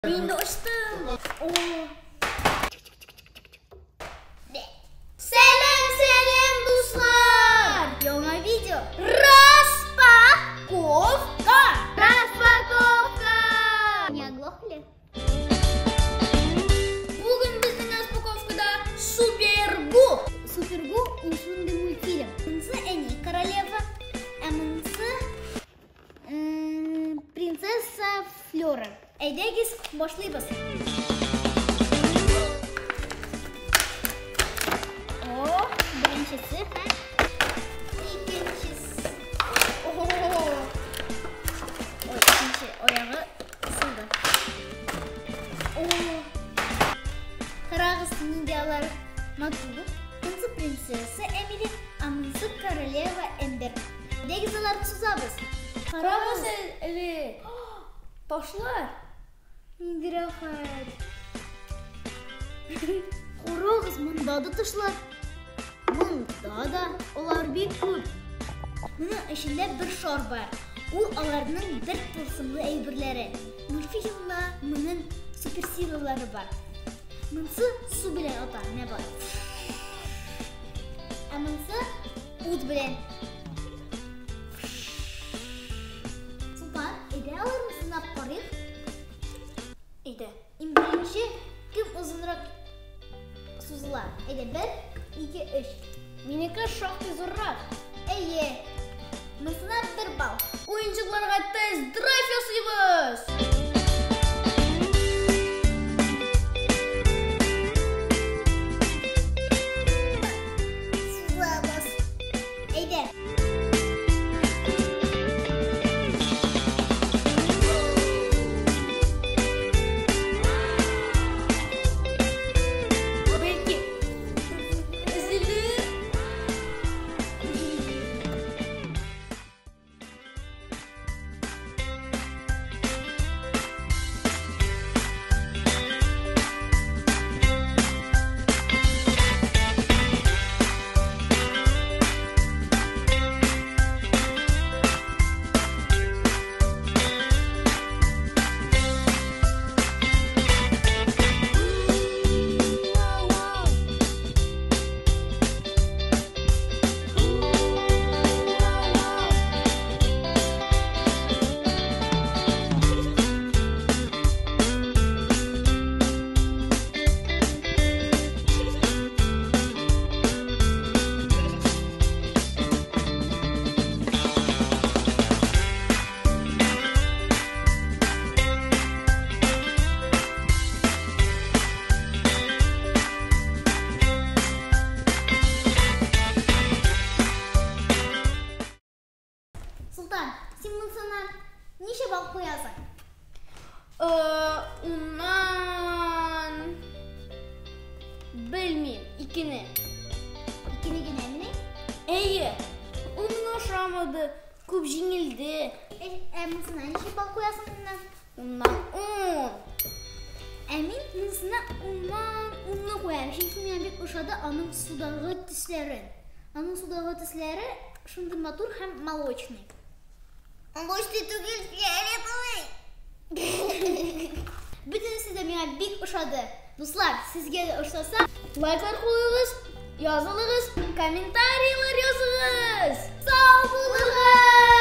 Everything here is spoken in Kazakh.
Ben de açtım. Selam dostlar. Yeni video. Распаковка. Не оглохли? Bugün bizden распаковкада Супергу. Супергу ушундай мультфильм. Мынсы Эни королева, а мынсы принцесса Флёра. Әйдәгез, башлыйбыз. Беренчесе, икенчесе. Икенче аягы сылды. Карагыз, нинди алар матур. Мынсы принцесса Эмили, а мынсы королева Эмбер. Әйдәгез, аларны сузабыз. Карагыз, эле. Ташлар. Нинди рахат. Карагыз, мында да ташлар. Мында да алар бик күп. Муның ичиндә бер шар бар. Ул аларның бер тылсымлы әйберләре. Мультфильмда моның суперсилалары бар. Мынсы су белән ата, менә бар. Ә мынсы ут белән. Султан, әйдә аларны сынап карыйк. Әйдә. Иң беренче кем узынрак сузыла? Әйдә, 1, 2, 3. Минеке шактый зуррак. Әйе. Мынсына 1 балл. Уенчыкларга тест-драйв ясыйбыз. Сузабыз. Әйдә. Султан, сен мынсынан неше балл қоясың? Унан... Білмейм, 2-не. 2-не генә әміне? Әйе, оның ашамады, көп жеңілді. Мынсынан неше балл қоясың мұнан? Унан 10. Әмин мынсына унан 10-ны қоям. Шенкі мен бек ұшады аның судағы түслерін. Аның судағы түслері шынды матур һәм молочный. Молочный түгел, фиолетовый. Бүтінісі де меңа бик ұшады. Дуслар, сізге де ұшсаса, лайклар қойыңыз, жазылыңыз, комментарийлар жазыңыз. Сау болыңыз!